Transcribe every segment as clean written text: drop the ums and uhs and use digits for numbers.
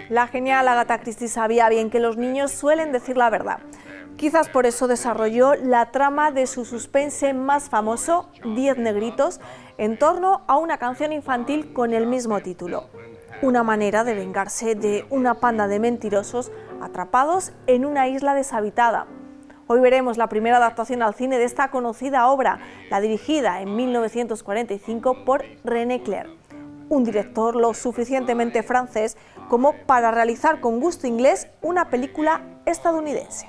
La genial Agatha Christie sabía bien que los niños suelen decir la verdad. Quizás por eso desarrolló la trama de su suspense más famoso, 10 negritos, en torno a una canción infantil con el mismo título. Una manera de vengarse de una panda de mentirosos atrapados en una isla deshabitada. Hoy veremos la primera adaptación al cine de esta conocida obra, la dirigida en 1945 por René Clair, un director lo suficientemente francés como para realizar con gusto inglés una película estadounidense.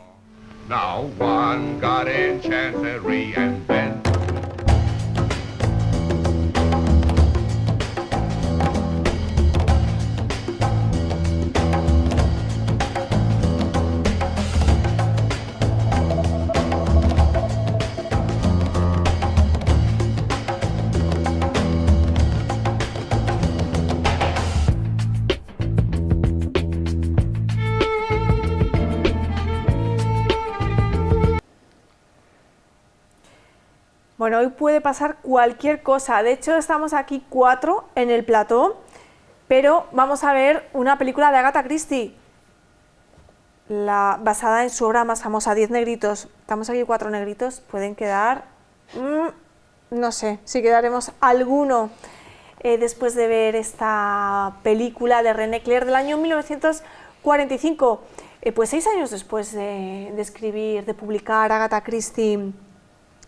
Now one got in Chancery and then Bueno, hoy puede pasar cualquier cosa. De hecho, estamos aquí 4 en el plató, pero vamos a ver una película de Agatha Christie, basada en su obra más famosa, 10 negritos. Estamos aquí 4 negritos, pueden quedar, no sé, si quedaremos alguno después de ver esta película de René Clair del año 1945. Pues 6 años después de escribir, de publicar Agatha Christie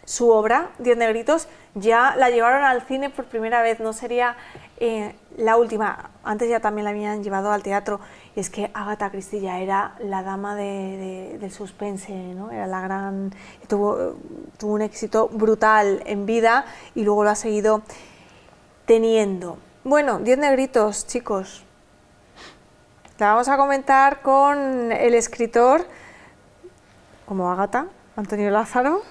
su obra, 10 negritos, ya la llevaron al cine por primera vez, no sería la última, antes ya también la habían llevado al teatro, y es que Agatha Christie ya era la dama del suspense, ¿no? Era la gran, tuvo un éxito brutal en vida y luego lo ha seguido teniendo. Bueno, 10 negritos, chicos, la vamos a comentar con el escritor, como Agatha, Antonio Lázaro.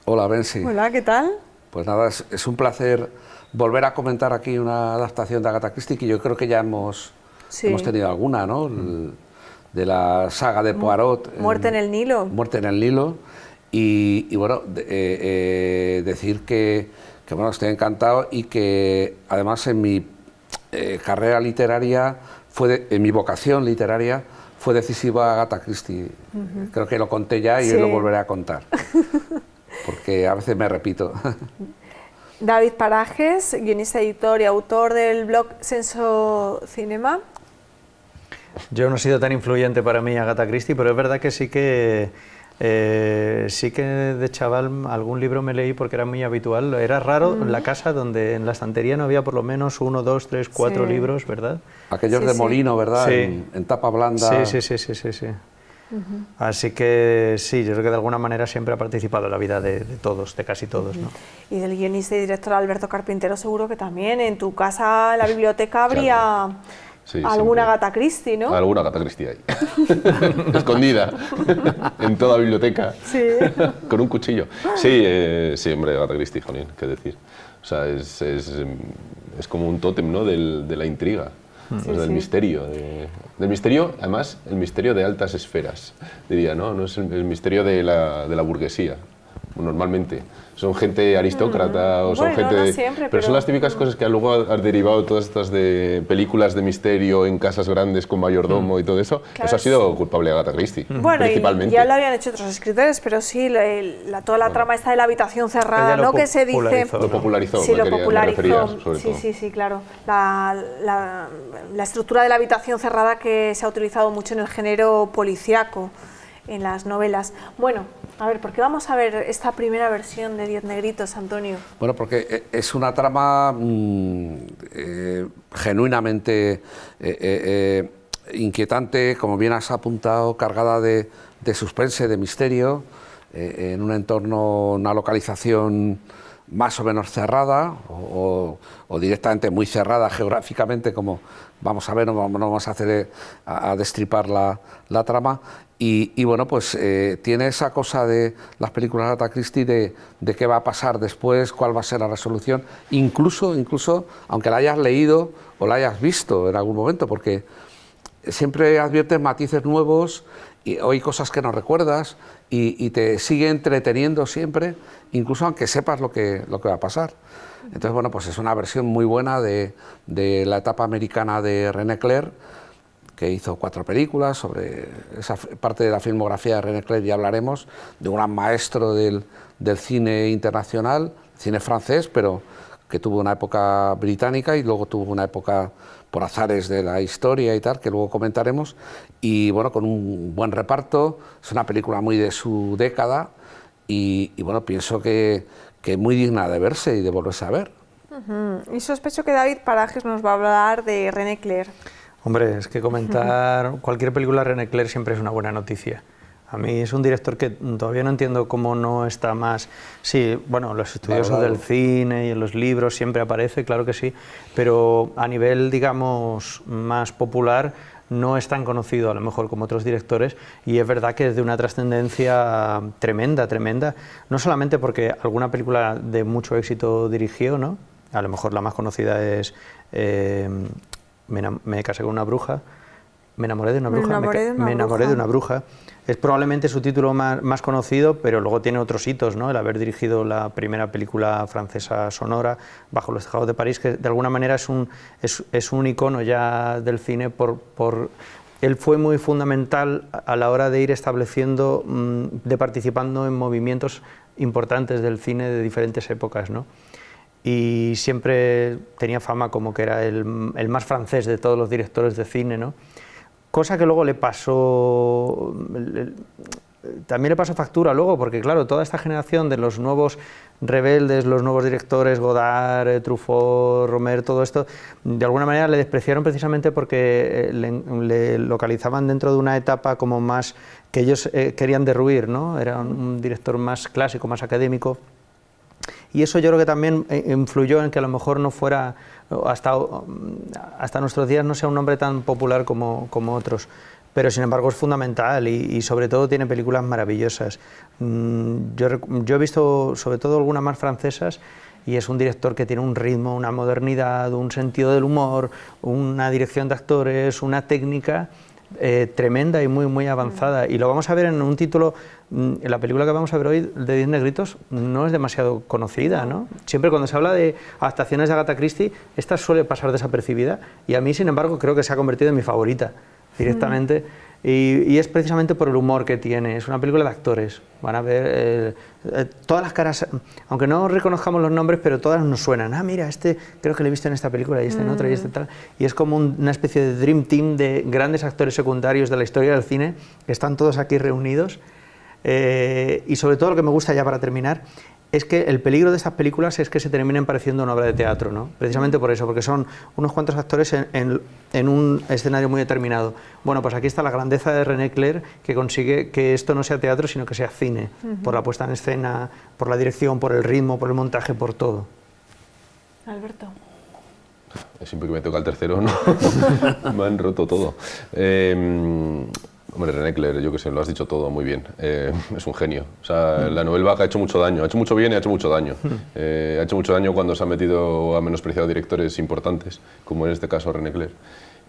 Hola, Bensi. Hola, ¿qué tal? Pues nada, es un placer volver a comentar aquí una adaptación de Agatha Christie, que yo creo que ya hemos tenido alguna, ¿no? De la saga de Poirot. Muerte en el Nilo. Muerte en el Nilo. Y bueno, decir que bueno, estoy encantado y que además en mi carrera literaria, en mi vocación literaria, fue decisiva Agatha Christie. Creo que lo conté ya y hoy lo volveré a contar. Porque a veces me repito. David Parajes, guionista, editor y autor del blog Senso Cinema. Yo no he sido tan influyente para mí Agatha Christie, pero es verdad que sí que de chaval algún libro me leí porque era muy habitual. Era raro en la casa donde en la estantería no había por lo menos 1, 2, 3, 4 libros, ¿verdad? Aquellos de Molino, ¿verdad? Sí. En tapa blanda. Sí. Así que sí, yo creo que de alguna manera siempre ha participado en la vida de todos, de casi todos, ¿no? Y del guionista y director Alberto Carpintero seguro que también en tu casa, en la biblioteca, habría alguna Agatha Christie, ¿no? Alguna Agatha Christie ahí, escondida en toda biblioteca, con un cuchillo. Sí, hombre, Agatha Christie, jolín, qué decir. O sea, es como un tótem, ¿no? De la intriga. Del misterio, además el misterio de altas esferas, diría, ¿no? No es el misterio de la burguesía, normalmente. Son gente aristócrata o son gente... No siempre, pero son las típicas cosas que luego han derivado todas estas de películas de misterio en casas grandes con mayordomo y todo eso. Claro, eso ha sido culpable de Agatha Christie, bueno, principalmente. Y ya lo habían hecho otros escritores, pero sí, toda la trama esta de la habitación cerrada, ¿no? Que se dice... Lo popularizó, sí, me referías, sobre todo. Sí, claro. La estructura de la habitación cerrada que se ha utilizado mucho en el género policíaco, en las novelas. Bueno, a ver, ¿por qué vamos a ver esta primera versión de 10 negritos, Antonio? Bueno, porque es una trama genuinamente inquietante, como bien has apuntado, cargada de suspense, de misterio, en un entorno, una localización más o menos cerrada o directamente muy cerrada geográficamente, como vamos a ver, no vamos a hacer a destripar la trama. Y bueno, pues tiene esa cosa de las películas de Agatha Christie de qué va a pasar después, cuál va a ser la resolución, incluso aunque la hayas leído o la hayas visto en algún momento, porque siempre adviertes matices nuevos y hay cosas que no recuerdas y te sigue entreteniendo siempre, incluso aunque sepas lo que va a pasar. Entonces, bueno, pues es una versión muy buena de la etapa americana de René Clair, que hizo 4 películas. Sobre esa parte de la filmografía de René Clair ya hablaremos, de un gran maestro del cine internacional, cine francés, pero que tuvo una época británica y luego tuvo una época por azares de la historia y tal, que luego comentaremos, y bueno, con un buen reparto. Es una película muy de su década y bueno, pienso que es muy digna de verse y de volverse a ver. Y sospecho que David Parajes nos va a hablar de René Clair. Hombre, es que comentar cualquier película de René Clair siempre es una buena noticia. A mí es un director que todavía no entiendo cómo no está más... Sí, bueno, los estudiosos del cine y en los libros siempre aparece, claro que sí, pero a nivel, digamos, más popular no es tan conocido a lo mejor como otros directores, y es verdad que es de una trascendencia tremenda, tremenda, no solamente porque alguna película de mucho éxito dirigió, ¿no? A lo mejor la más conocida es Me casé con una bruja, me enamoré de una bruja, me enamoré de una bruja. Es probablemente su título más conocido, pero luego tiene otros hitos, ¿no? El haber dirigido la primera película francesa sonora, Bajo los tejados de París, que de alguna manera es un icono ya del cine él fue muy fundamental a la hora de ir estableciendo, de participando en movimientos importantes del cine de diferentes épocas, ¿no? Y siempre tenía fama como que era el más francés de todos los directores de cine, ¿no? Cosa que luego le pasó, también le pasó factura luego, porque claro, toda esta generación de los nuevos rebeldes, los nuevos directores, Godard, Truffaut, Romer, todo esto, de alguna manera le despreciaron precisamente porque le localizaban dentro de una etapa como más que ellos querían derruir, ¿no? Era un director más clásico, más académico. Y eso yo creo que también influyó en que a lo mejor no fuera, hasta nuestros días no sea un hombre tan popular como otros, pero sin embargo es fundamental y sobre todo tiene películas maravillosas. Yo he visto sobre todo algunas más francesas y es un director que tiene un ritmo, una modernidad, un sentido del humor, una dirección de actores, una técnica tremenda y muy, muy avanzada. Y lo vamos a ver en un título, la película que vamos a ver hoy, de 10 negritos, no es demasiado conocida, ¿no? Siempre cuando se habla de adaptaciones de Agatha Christie, esta suele pasar desapercibida y a mí, sin embargo, creo que se ha convertido en mi favorita directamente. Y es precisamente por el humor que tiene. Es una película de actores. Van a ver todas las caras, aunque no reconozcamos los nombres, pero todas nos suenan. Ah, mira, este creo que lo he visto en esta película y este en otra y este tal. Y es como una especie de dream team de grandes actores secundarios de la historia del cine que están todos aquí reunidos. Y sobre todo lo que me gusta ya para terminar es que el peligro de estas películas es que se terminen pareciendo a una obra de teatro, ¿no? Precisamente por eso, porque son unos cuantos actores en un escenario muy determinado. Bueno, pues aquí está la grandeza de René Clair, que consigue que esto no sea teatro, sino que sea cine, por la puesta en escena, por la dirección, por el ritmo, por el montaje, por todo. Alberto. Siempre que me toca el tercero, ¿no? Me han roto todo. Hombre, René Clair, yo que sé, lo has dicho todo muy bien. Es un genio. O sea, la Nouvelle Vague ha hecho mucho daño. Ha hecho mucho bien y ha hecho mucho daño. Ha hecho mucho daño cuando se ha metido a menospreciado directores importantes, como en este caso René Clair.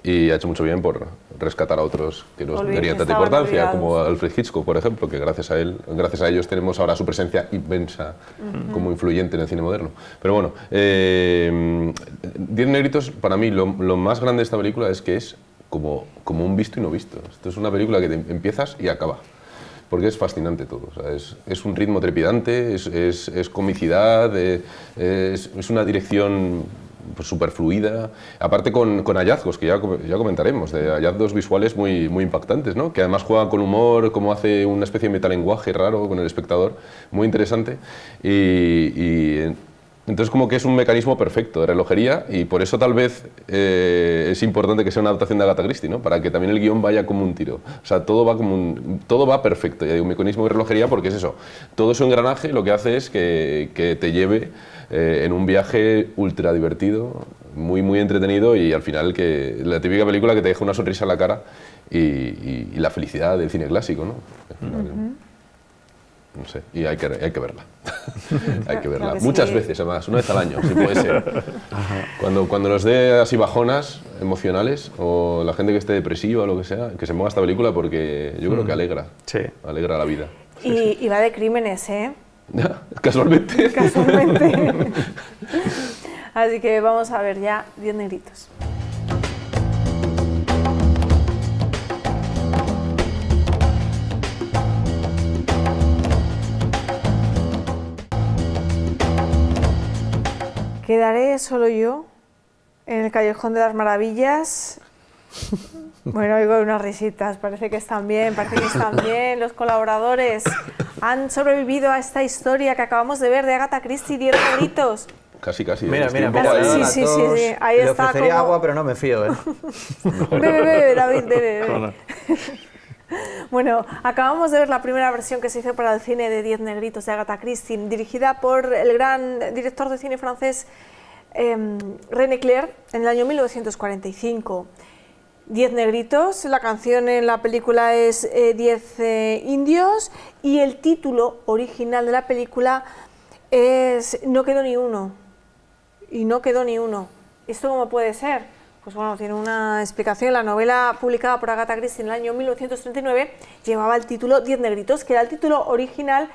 Y ha hecho mucho bien por rescatar a otros que no tenían tanta importancia, como Alfred Hitchcock, por ejemplo, que gracias a ellos tenemos ahora su presencia inmensa como influyente en el cine moderno. Pero bueno, 10 negritos, para mí, lo más grande de esta película es que es como un visto y no visto. Esto es una película que empiezas y acaba, porque es fascinante todo. O sea, es un ritmo trepidante, es comicidad, es una dirección pues, súper fluida, aparte con hallazgos que ya comentaremos, de hallazgos visuales muy, muy impactantes, ¿no? Que además juegan con humor, como hace una especie de metalenguaje raro con el espectador, muy interesante. Entonces como que es un mecanismo perfecto de relojería y por eso tal vez es importante que sea una adaptación de Agatha Christie, ¿no? Para que también el guión vaya como un tiro. O sea, todo va perfecto y hay un mecanismo de relojería porque es eso. Todo su engranaje lo que hace es que te lleve en un viaje ultra divertido, muy, muy entretenido y al final la típica película que te deja una sonrisa en la cara y la felicidad del cine clásico, ¿no? No sé, y hay que verla. Hay que verla. Claro que muchas sí. veces, además, una vez al año, si puede ser. Cuando nos dé así bajonas, emocionales o la gente que esté depresiva o lo que sea, que se ponga esta película porque yo creo que alegra. Sí. Alegra la vida. Y va de crímenes, ¿eh? Casualmente. Casualmente. Así que vamos a ver ya 10 negritos. Quedaré solo yo en el Callejón de las Maravillas. Bueno, oigo unas risitas, parece que están bien, Los colaboradores han sobrevivido a esta historia que acabamos de ver de Agatha Christie, 10 negritos. Casi. Mira, Estoy mira, un poco mira. ahí. Sí, ahí Le está. ofrecería como- agua, pero no me fío, ¿eh? Bebe, David, bebe. Bueno, acabamos de ver la primera versión que se hizo para el cine de 10 negritos de Agatha Christie, dirigida por el gran director de cine francés René Clair en el año 1945. 10 negritos, la canción en la película es 10 indios y el título original de la película es No quedó ni uno. Y no quedó ni uno. ¿Esto cómo puede ser? Pues bueno, tiene una explicación. La novela publicada por Agatha Christie en el año 1939 llevaba el título 10 negritos, que era el título original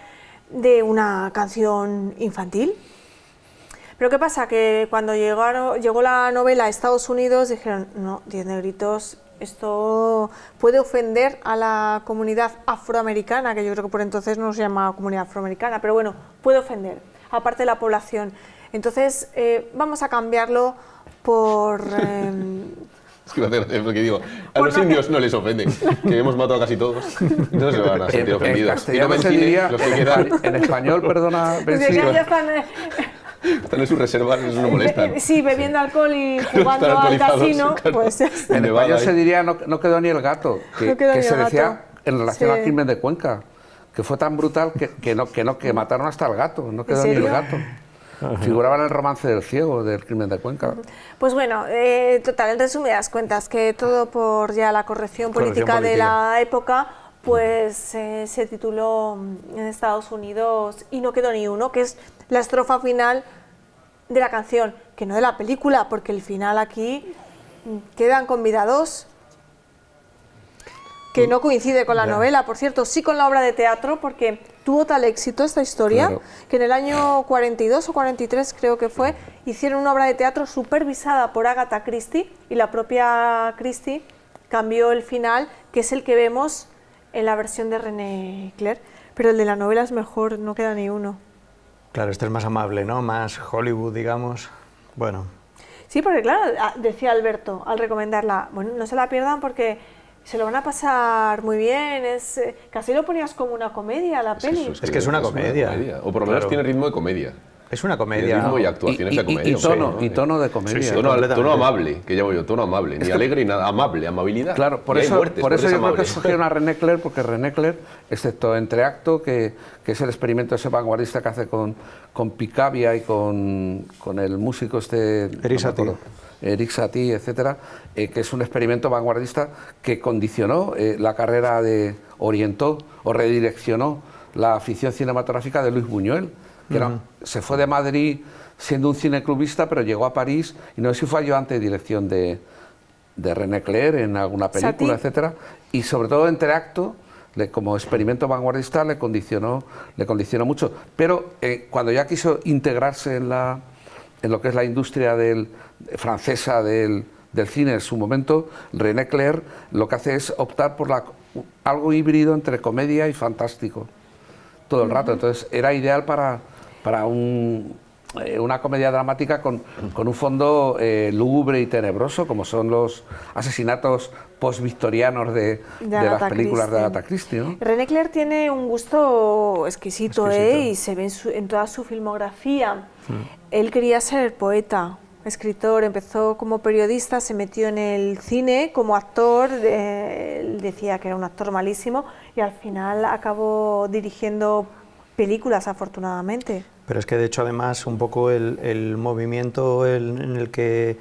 de una canción infantil. Pero ¿qué pasa? Que cuando llegó la novela a Estados Unidos dijeron, no, 10 negritos, esto puede ofender a la comunidad afroamericana, que yo creo que por entonces no se llamaba comunidad afroamericana, pero bueno, puede ofender, aparte de la población. Entonces, vamos a cambiarlo por... Es que me hace gracia porque digo, a los indios no les ofende, que hemos matado a casi todos. No se van a sentir En ofendidos. castellano se diría, en español, perdona, Pues Betsy, ya están, Están en sus reservas, eso no molestan. sí, bebiendo alcohol y jugando Están al alcoholizados, casino, claro. pues ya está. en Nevada español se ahí. diría no quedó ni el gato, No quedó que ni se el gato. decía en relación Sí. al crimen de Cuenca, que fue tan brutal que mataron hasta el gato, no quedó ni el serio? gato. Figuraba en el romance del ciego, del crimen de Cuenca. Pues bueno, total, en resumidas cuentas, que todo por ya la corrección política de la época, pues se tituló en Estados Unidos Y no quedó ni uno, que es la estrofa final de la canción, que no de la película, porque el final aquí quedan convidados, que no coincide con la novela, por cierto, sí con la obra de teatro, porque tuvo tal éxito esta historia, Claro. que en el año 42 o 43 creo que fue, hicieron una obra de teatro supervisada por Agatha Christie, y la propia Christie cambió el final, que es el que vemos en la versión de René Clair, pero el de la novela es mejor, no queda ni uno. Claro, este es más amable, ¿no? Más Hollywood, digamos. Bueno, Sí, porque claro, decía Alberto al recomendarla, bueno, no se la pierdan porque se lo van a pasar muy bien, casi lo ponías como una comedia la peli. Es que es una comedia. O por lo menos Claro. tiene ritmo de comedia. es una Tiene comedia. ritmo y ¿no? actuaciones de comedia. y tono de comedia. Sí, sí. Tono completamente. amable, que llamo yo, tono amable. Ni alegre ni nada, amable, amabilidad. Claro, por Y hay eso, muertes, por eso muertes yo creo que amables. escogieron a René Clair, porque René Clair, excepto Entreacto, que es el experimento ese vanguardista que hace con Picabia y con el músico Eric Satie. Eric Satie, etcétera, que es un experimento vanguardista que condicionó la carrera orientó o redireccionó la afición cinematográfica de Luis Buñuel, que se fue de Madrid siendo un cineclubista, pero llegó a París, y no sé si fue ayudante de dirección de René Clair en alguna película, Satie. etcétera, y sobre todo Entreacto, como experimento vanguardista, le condicionó mucho. Pero cuando ya quiso integrarse en lo que es la industria francesa del cine en su momento, René Clair lo que hace es optar por algo híbrido entre comedia y fantástico todo el rato. Entonces era ideal para una comedia dramática con un fondo lúgubre y tenebroso, como son los asesinatos post-victorianos de las Agatha películas de Christie. Agatha Christie, ¿no? René Clair tiene un gusto exquisito. Y se ve en toda su filmografía. Él quería ser poeta, escritor, empezó como periodista, se metió en el cine como actor, él decía que era un actor malísimo y al final acabó dirigiendo películas, afortunadamente. Pero es que de hecho además un poco el movimiento en el que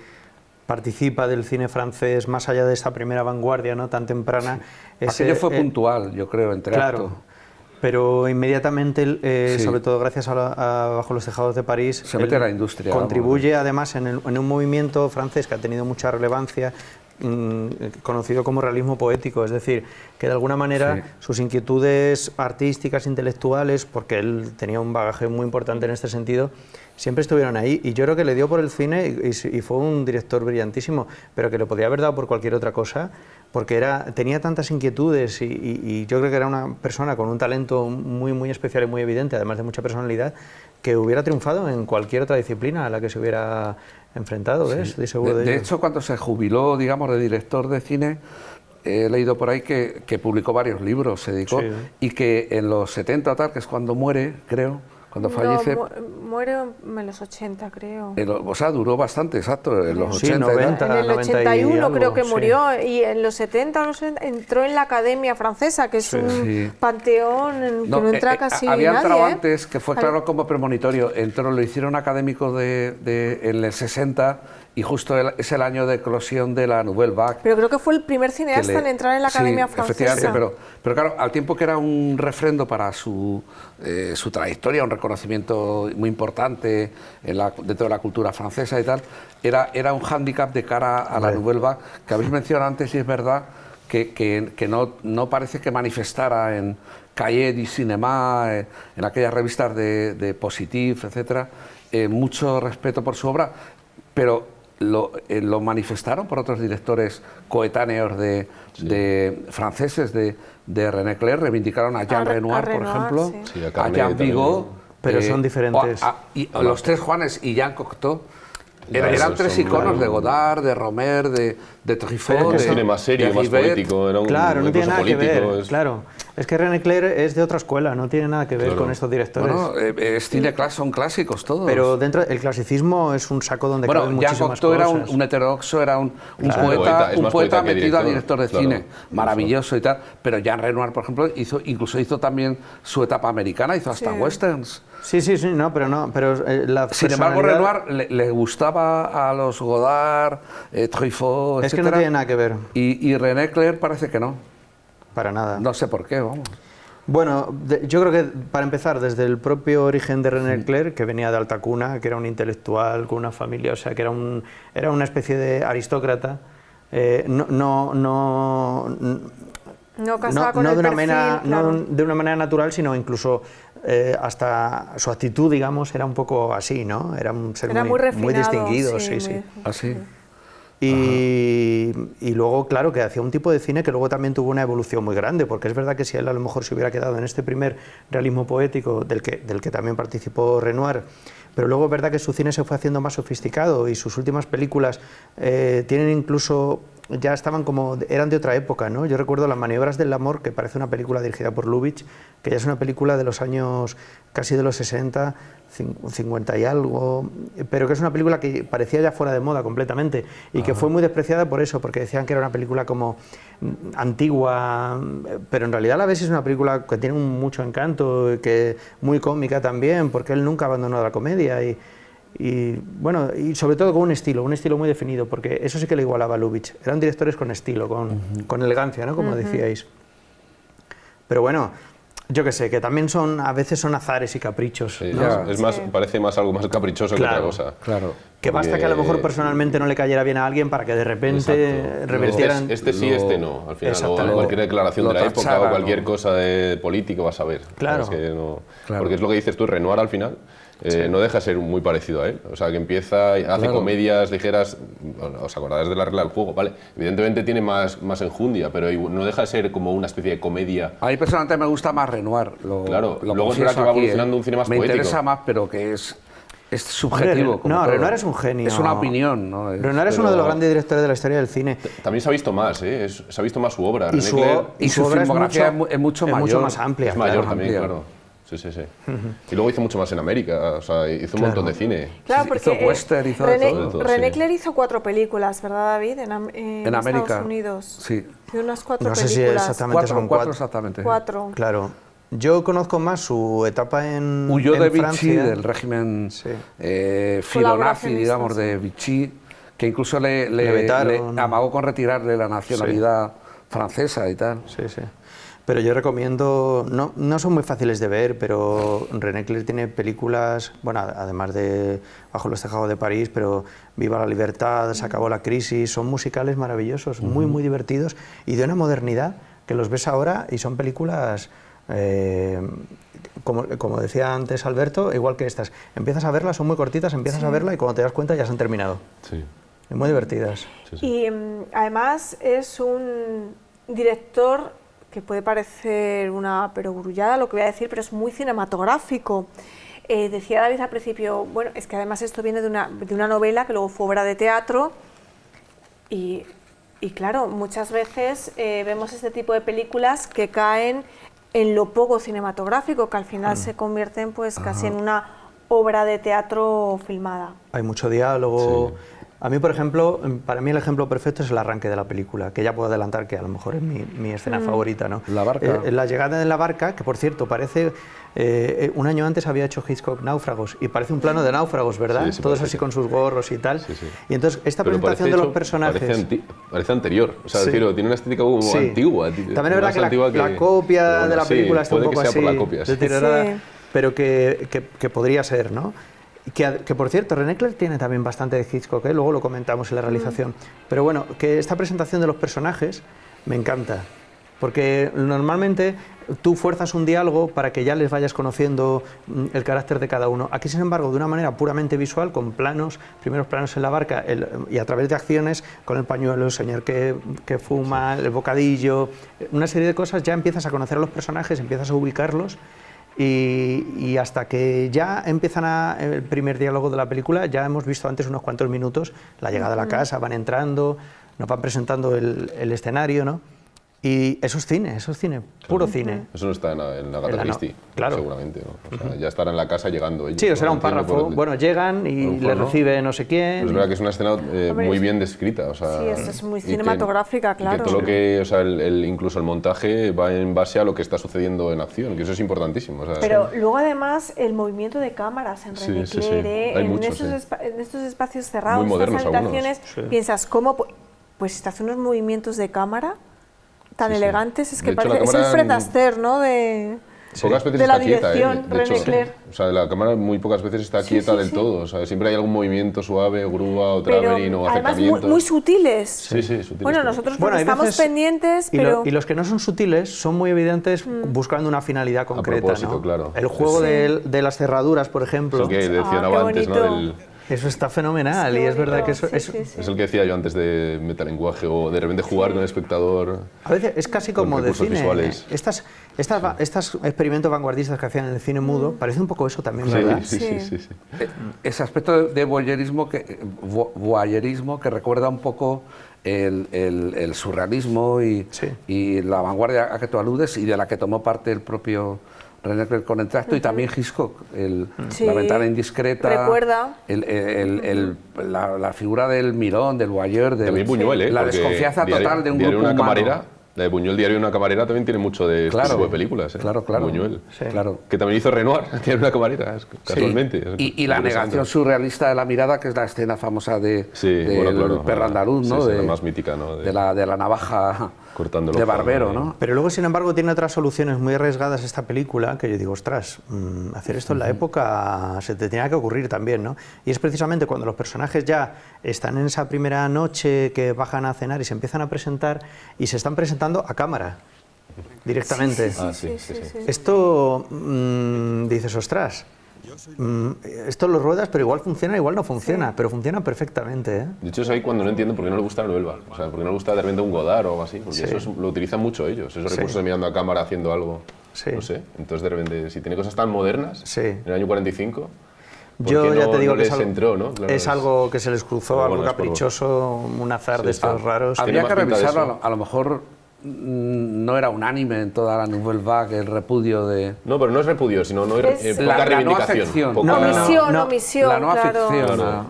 participa del cine francés, más allá de esta primera vanguardia, ¿no?, tan temprana... Aquello fue puntual, yo creo, Entreacto. Claro. pero inmediatamente, Sí. sobre todo gracias a Bajo los tejados de París, Se mete él a la industria, contribuye además en un movimiento francés que ha tenido mucha relevancia, conocido como realismo poético, es decir, que de alguna manera Sí. sus inquietudes artísticas, intelectuales, porque él tenía un bagaje muy importante en este sentido, siempre estuvieron ahí, y yo creo que le dio por el cine y fue un director brillantísimo, pero que le podía haber dado por cualquier otra cosa, porque tenía tantas inquietudes y yo creo que era una persona con un talento muy, muy especial y muy evidente, además de mucha personalidad, que hubiera triunfado en cualquier otra disciplina a la que se hubiera enfrentado, ¿ves? Estoy seguro de De ello. hecho, cuando se jubiló, digamos, de director de cine, he leído por ahí que publicó varios libros, se dedicó, Sí. y que en los 70 tal, que es cuando muere, creo, cuando fallece, Muere en los 80, creo. o sea, duró bastante, exacto, en los Sí, 80 y tal. 90. En el 90 y 81 creo algo, que sí. murió, y en los 70 o los 80 entró en la Academia Francesa, que es un Sí. panteón en que no entra casi había nadie. entrado ¿eh? antes, que fue claro como premonitorio, entró, lo hicieron académico en el 60, y justo es el año de eclosión de la Nouvelle Vague. Pero creo que fue el primer que cineasta le- en entrar en la Academia sí, Francesa. efectivamente, pero claro, al tiempo que era un refrendo para su trayectoria, un reconocimiento muy importante dentro de la cultura francesa y tal, era un hándicap de cara a la Nouvelle Vague, que habéis mencionado antes, y es verdad que no parece que manifestara en Cahiers du Cinéma, en aquellas revistas de Positif, etcétera, mucho respeto por su obra, pero lo manifestaron por otros directores coetáneos de franceses, de René Clair, reivindicaron a Jean Renoir, por Renoir, ejemplo, sí. Sí, a a Carnet Jean también. Vigo, Pero son diferentes. y los tres Juanes y Jean Cocteau. Eran esos tres son iconos muy- de Godard, de Romer, de Truffaut, Pero es que de son- cine más serio, de más Rivette. político, era un Claro, no tiene incluso nada que político, ver, es- claro. Es que René Clair es de otra escuela, no tiene nada que ver Claro. con estos directores. Bueno, es cine son clásicos todos. Pero dentro el clasicismo es un saco donde Bueno, caben Jean muchísimas Cocteau era cosas. un heterodoxo, era un Claro. poeta, Es más poeta poeta que metido a director, director de claro. cine, maravilloso y tal. Pero Jean Renoir, por ejemplo, incluso hizo también su etapa americana, hizo hasta Sí. westerns. Sí, pero la Sin embargo, personalidad- Renoir le gustaba a los Godard, Truffaut, es que no etcétera. tiene nada que ver, Y René Clair parece que no. para nada. No sé por qué, vamos. Bueno, yo creo que para empezar, desde el propio origen de René Clair, que venía de alta cuna, que era un intelectual con una familia, o sea, que era una especie de aristócrata, No casaba con no el de una perfil, manera, claro. no de una manera natural, sino incluso hasta su actitud, digamos, era un poco así, ¿no? Era un ser Era muy refinado, distinguido, sí, sí. muy- Así. Y luego, claro, que hacía un tipo de cine que luego también tuvo una evolución muy grande, porque es verdad que si él a lo mejor se hubiera quedado en este primer realismo poético del que también participó Renoir, pero luego es verdad que su cine se fue haciendo más sofisticado y sus últimas películas tienen incluso, ya estaban como, eran de otra época, ¿no? Yo recuerdo Las maniobras del amor, que parece una película dirigida por Lubitsch, que ya es una película de los años casi de los 60, 50 y algo, pero que es una película que parecía ya fuera de moda completamente y que fue muy despreciada por eso, porque decían que era una película como antigua, pero en realidad a la vez es una película que tiene mucho encanto, que muy cómica también, porque él nunca abandonó la comedia y bueno, y sobre todo con un estilo muy definido, porque eso sí que le igualaba a Lubitsch. Eran directores con estilo, con elegancia, ¿no? Como decíais. Pero bueno, yo que sé, que también a veces son azares y caprichos, Sí, ¿no? es más, parece más algo más caprichoso que Claro, otra cosa. Claro. Que basta que a lo mejor Porque- personalmente no le cayera bien a alguien para que de repente Exacto. revertieran... Este sí, este no. Al final, o Exactamente. cualquier declaración Lo de la época tacharan, o cualquier ¿no? cosa de político vas a ver. Claro. Es que no- Claro. Porque es lo que dices tú, Renoir al final no deja de ser muy parecido a él. O sea, que empieza, hace Claro. comedias ligeras, os acordáis de La regla del juego, ¿vale? Evidentemente tiene más enjundia, pero no deja de ser como una especie de comedia. A mí personalmente me gusta más Renoir. Claro, luego es confieso verdad que va aquí, evolucionando un cine más me poético. interesa más, pero que es subjetivo. Hombre, como no, todo. Renoir es un genio. Es una opinión, ¿no? Renoir es uno de los grandes directores de la historia del cine. También se ha visto más, ¿eh? Se ha visto más su obra. Y René su, Clair y su obra filmografía es mucho mayor. más amplia. es mayor claro, también, amplia. claro. Sí. Y luego hizo mucho más en América, o sea, hizo un montón de cine. Claro, Sí, porque hizo western, hizo de René, todo. René Sí. Clair hizo 4 películas, ¿verdad, David? En América. Estados Unidos. Sí. Hizo unas 4 No sé si películas. exactamente son Cuatro 4. exactamente. 4. Claro. Yo conozco más su etapa en Huyó de Vichy, Francia. del régimen Sí. filonazi, Colaboracionista, digamos, sí. de Vichy, que incluso le vetaron. amagó con retirarle la nacionalidad francesa y tal. Sí. Pero yo recomiendo, no son muy fáciles de ver, pero René Clair tiene películas, bueno, además de Bajo los tejados de París, pero Viva la libertad, Se acabó la crisis, son musicales maravillosos, muy, muy divertidos y de una modernidad que los ves ahora y son películas, como decía antes Alberto, igual que estas. Empiezas a verlas, son muy cortitas, empiezas a verla y cuando te das cuenta ya se han terminado. Sí. Muy divertidas. Sí, sí. Y además es un director que puede parecer una perogrullada lo que voy a decir, pero es muy cinematográfico. Decía David al principio, bueno, es que además esto viene de una novela que luego fue obra de teatro y claro, muchas veces vemos este tipo de películas que caen en lo poco cinematográfico, que al final se convierten pues casi en una obra de teatro filmada. Hay mucho diálogo. Sí. A mí, por ejemplo, para mí el ejemplo perfecto es el arranque de la película, que ya puedo adelantar que a lo mejor es mi escena favorita, ¿no? La barca. La llegada en la barca, que por cierto parece, un año antes había hecho Hitchcock Náufragos, y parece un plano de náufragos, ¿verdad? Sí, sí, Todos parece así que- con sus gorros y tal. Sí, sí. Y entonces esta Pero presentación parece de los hecho- personajes... Parece anterior, o sea, Sí. tiene una estética como Sí. antigua. También es verdad más que la antigua la copia pero bueno, de la sí, película está un puede poco que sea así, por la copia, sí. deteriorada, Sí. pero que podría ser, ¿no? Que por cierto, René Clair tiene también bastante de Hitchcock, luego lo comentamos en la realización. Pero bueno, que esta presentación de los personajes me encanta, porque normalmente tú fuerzas un diálogo para que ya les vayas conociendo el carácter de cada uno. Aquí, sin embargo, de una manera puramente visual, con planos, primeros planos en la barca y a través de acciones, con el pañuelo, el señor que fuma, el bocadillo, una serie de cosas, ya empiezas a conocer a los personajes, empiezas a ubicarlos. Y hasta que ya empiezan el primer diálogo de la película, ya hemos visto antes unos cuantos minutos la llegada a la casa, van entrando, nos van presentando el escenario, ¿no? Y eso es cine, puro cine. Eso no está en Agatha En la no- Christie, claro. seguramente, ¿no? O sea, ya estarán en la casa llegando ellos. Sí, o será ¿no? un párrafo, Entiendo por- bueno, llegan a lo y mejor les no. recibe no sé quién. Pero es verdad que es una escena Hombre, muy bien descrita, o sea... Sí, esta es muy y que- cinematográfica, y claro. que todo lo que, o sea, incluso el montaje va en base a lo que está sucediendo en acción, que eso es importantísimo. O sea, Pero luego además el movimiento de cámaras en Sí, René sí, sí. Clair, Hay en, muchos, estos sí. en estos espacios cerrados, Muy modernos estas algunos. habitaciones, piensas, ¿cómo? Pues te hace unos movimientos de cámara tan Sí, sí. elegantes, es De que hecho, la parece, es el cámara Fred en- Astaire, ¿no? De Pocas veces de la está quieta, dirección, de hecho, René Clair. o sea, la cámara muy pocas veces está quieta sí, del sí. todo, o sea, siempre hay algún movimiento suave, grúa o Pero traveling o además acercamiento. muy sutiles. Sí, sí, sutiles, Bueno, pero- nosotros Bueno, porque hay estamos veces- pendientes, pero... Y los que no son sutiles son muy evidentes buscando una finalidad concreta, propósito, ¿no? claro. El juego Sí. de las cerraduras, por ejemplo, Eso que decía qué Nava antes, ¿no? bonito. eso está fenomenal Qué y es verdad bonito, que eso, sí, eso- sí, sí. Es el que decía yo antes de metalenguaje o de repente jugar con el espectador. a veces es casi Con como de recursos cine. visuales. Estos experimentos vanguardistas que hacían en el cine mudo, parece un poco eso también, ¿verdad? Sí, sí, Sí. sí, sí. Ese aspecto de voyerismo que recuerda un poco el surrealismo Sí. y la vanguardia a que tú aludes y de la que tomó parte el propio René Clair con el tracto y también Hitchcock, Sí. la ventana indiscreta, Recuerda. la figura del mirón, del voyeur, También Buñuel, ¿eh? la Porque desconfianza total de un Diario grupo de una humano. camarera, la de Buñuel, Diario de una camarera, también tiene mucho de este tipo de películas, ¿eh? Claro. Buñuel. Sí. Claro. Que también hizo Renoir, Diario de una camarera, casualmente. Sí. Es Y la interesante. negación surrealista de la mirada, que es la escena famosa del bueno, claro, perro andaluz, ¿no? sí, de, la más mítica, ¿no? de la navaja Cortando el de ojo, barbero, ¿no? ¿no? Pero luego, sin embargo, tiene otras soluciones muy arriesgadas esta película, que yo digo, ostras, hacer esto en la época se te tenía que ocurrir también, ¿no? Y es precisamente cuando los personajes ya están en esa primera noche que bajan a cenar y se empiezan a presentar, y se están presentando a cámara, directamente. Sí. Esto, dices, ostras, esto lo ruedas, pero igual funciona, igual no funciona, pero funciona perfectamente, ¿eh? De hecho, es ahí cuando no entiendo por qué no le gusta a Noelva. O sea, por qué no le gusta de repente un Godard o algo así. Porque Sí. eso lo utilizan mucho ellos, esos Sí. recursos de mirando a cámara haciendo algo. Sí. No sé. Entonces, de repente, si tiene cosas tan modernas, Sí. en el año 45, ¿por Yo qué ya no- te digo no que les entró, ¿no? Claro, es algo que se les cruzó, Pero algo bueno, es por- caprichoso, un azar Sí, de estos sí. raros. Tiene Habría más que pinta de revisarlo, eso. a lo mejor no era unánime en toda la Nouvelle Vague el repudio de... No, pero no es repudio, sino no Es- poca la nueva reivindicación. ficción. Poca- No, no, no. Omisión, omisión, la nueva claro. ficción. Claro.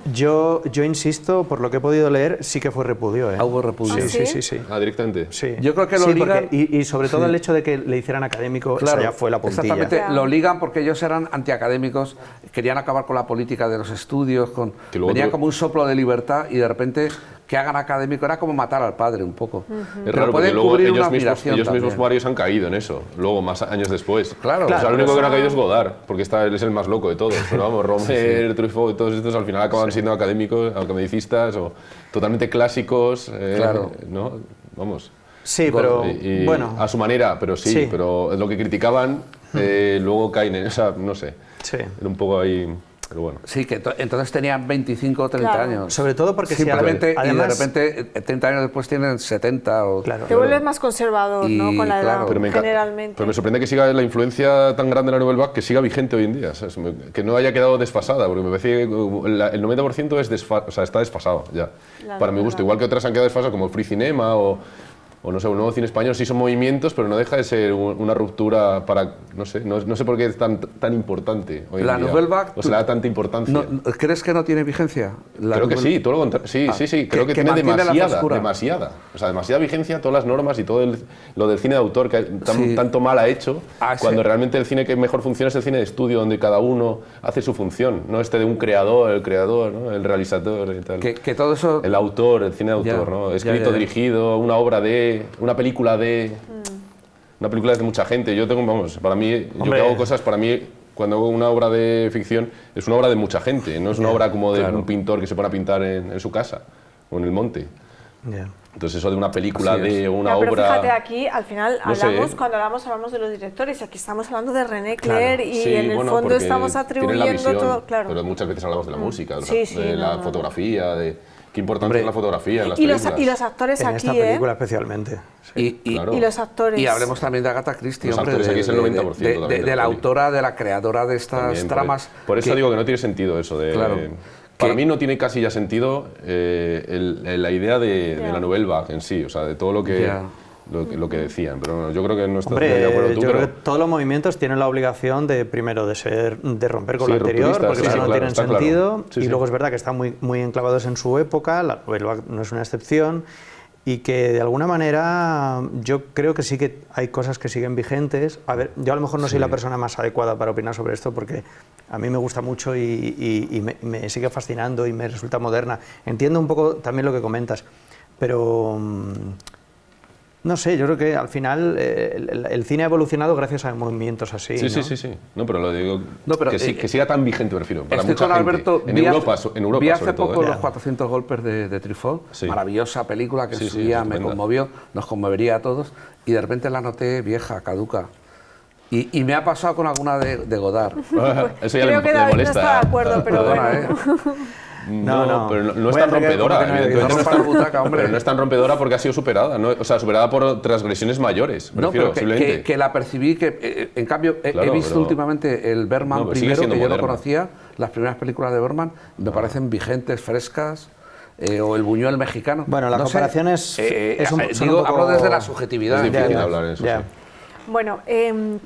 Yo insisto, por lo que he podido leer, sí que fue repudio, ¿eh? Hubo repudio. Sí, ¿Ah, sí, sí? sí, sí. Ah, directamente. Sí. Yo creo que lo Sí, ligan- porque- y sobre todo el hecho de que le hicieran académico, esa ya fue la puntilla. Exactamente, Ya. lo ligan porque ellos eran antiacadémicos, querían acabar con la política de los estudios, Que luego venía tú- como un soplo de libertad y de repente que hagan académico era como matar al padre un poco. Es Pero raro porque puede luego cubrir ellos una mismos, admiración también. varios han caído en eso, luego más años después. Claro. O sea, Claro, el único pero que no ha eso- caído es Godard, porque él es el más loco de todos. Pero vamos, Romer, Truffaut y todos estos al final acaban siendo académicos, academicistas o totalmente clásicos, Claro. ¿no? Vamos. Sí, pero Y bueno, a su manera, pero sí, Sí. pero lo que criticaban luego caen en esa, no sé, sí. era un poco ahí, pero bueno. Sí, que entonces tenían 25 o 30 Claro. años. Sobre todo porque si simplemente, además- y de repente 30 años después tienen 70 o... Claro. Te vuelves más conservador, ¿no? Y, Con la edad, claro. Pero generalmente. pero me sorprende que siga la influencia tan grande de la Nouvelle Vague, que siga vigente hoy en día, ¿sabes? Que no haya quedado desfasada, porque me parece que el 90% está desfasado ya, La para mi Nouvelle gusto. Vague. Igual que otras han quedado desfasadas, como el Free Cinema o no sé, un nuevo cine español, sí son movimientos, pero no deja de ser una ruptura para, no sé, no sé por qué es tan importante hoy en La día. Nouvelle Vague, o se le da tanta importancia. ¿Crees que no tiene vigencia? La Creo que Nouvelle- sí, todo lo contrario. Sí, creo que tiene mantiene la frescura. demasiada. O sea, demasiada vigencia, todas las normas y todo lo del cine de autor que Sí. tanto mal ha hecho, Ah, sí. cuando realmente el cine que mejor funciona es el cine de estudio, donde cada uno hace su función, no de un creador, ¿no? El realizador y tal. Que todo eso... El autor, el cine de Ya, autor, ¿no? ya, Escrito, ya. dirigido, una obra una película de... Una película es de mucha gente. Yo tengo, vamos, para mí, yo Hombre. que hago cosas, para mí, cuando hago una obra de ficción, es una obra de mucha gente, no es una obra como de claro. un pintor que se pone a pintar en su casa o en el monte. Ya. Entonces eso de una película, Así es. de una Ya, pero obra... fíjate, aquí al final No sé, cuando hablamos de los directores, y aquí estamos hablando de René Clair y Sí, en el bueno, fondo porque estamos tienen la atribuyendo visión, todo, claro. pero muchas veces hablamos de la música, Sí, sí, de la no. fotografía, de qué importante Hombre, es la fotografía en las Y películas. los actores En aquí, esta película especialmente. Sí. Claro. Y los actores. Y hablemos también de Agatha Christie, Los hombre, actores aquí es el 90% de también de la la peli. autora, de la creadora de estas También, tramas. Por eso que- digo que no tiene sentido eso de... Claro. Para Que- mí no tiene casi ya sentido la idea de Ya. la Nouvelle Vague en sí, o sea, de todo lo que, Ya. lo que decían. Pero no, yo creo que no estoy Hombre, de acuerdo tú, yo pero... creo que todos los movimientos tienen la obligación de primero de romper con Sí, lo anterior, rupturistas, porque sí, si sí, no claro, tienen está claro. sentido. Sí, y sí. luego es verdad que están muy enclavados en su época, la Nouvelle Vague no es una excepción, y que de alguna manera yo creo que sí que hay cosas que siguen vigentes. A ver, yo a lo mejor no soy la persona más adecuada para opinar sobre esto, porque a mí me gusta mucho y me sigue fascinando y me resulta moderna. Entiendo un poco también lo que comentas, pero no sé, yo creo que al final el cine ha evolucionado gracias a movimientos así. Sí, ¿no? sí. No, pero lo digo No, pero, que siga tan vigente, me refiero, para Estoy mucha con gente. Alberto. En vi Europa, hace, en Europa vi hace sobre todo, poco ¿eh? los 400 golpes de Truffaut. Sí. Maravillosa película que Sí, en su sí, día es me estupenda. conmovió, nos conmovería a todos. Y de repente la noté vieja, caduca. Y me ha pasado con alguna de Godard. Eso ya Creo que le David no molesta. está de acuerdo, pero Perdona, bueno. No, pero no es Voy a tan hacer que rompedora. como que no he Evidentemente oído. no es No tan, rompa la butaca, hombre. pero no es tan rompedora porque ha sido superada. O sea, superada por transgresiones mayores, me No, refiero, pero simplemente. que la percibí, en cambio, he Claro, visto pero- últimamente el Bergman No, pero sigue primero, que siendo yo no moderna. conocía, las primeras películas de Bergman, me parecen vigentes, frescas, o el Buñuel mexicano. Bueno, la No sé, comparación son digo, un poco- hablo desde la subjetividad. Es difícil Ya, hablar en eso. ya. sí. Bueno,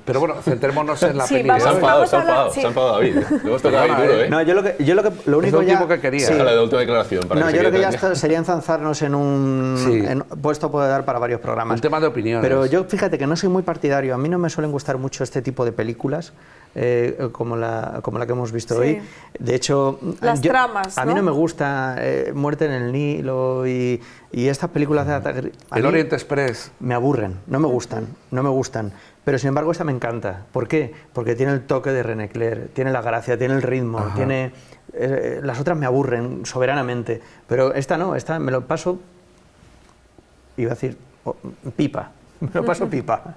Pero bueno, centrémonos en la Sí, peli. vamos Se ha de hoy. enfadado, se ha a hablar- enfadado, sí. se ha enfadado David. Luego has tocado ahí Perdona, duro, ¿eh? No, lo único el ya... tipo que quería. sí. Déjala de última declaración. Para No, que yo se creo que ya quede- sería enzarzarnos en un Sí. puesto puede dar para varios programas. Un tema de opiniones. Pero yo fíjate que no soy muy partidario, a mí no me suelen gustar mucho este tipo de películas como la que hemos visto Sí. hoy. De hecho, Las tramas, a mí ¿no? no me gusta Muerte en el Nilo y estas películas de ataque. a El mí Orient Express. me aburren, no me gustan. Pero sin embargo esta me encanta. ¿Por qué? Porque tiene el toque de René Clair, tiene la gracia, tiene el ritmo, tiene... las otras me aburren soberanamente, pero esta no, esta me lo paso, iba a decir, pipa, me lo paso pipa.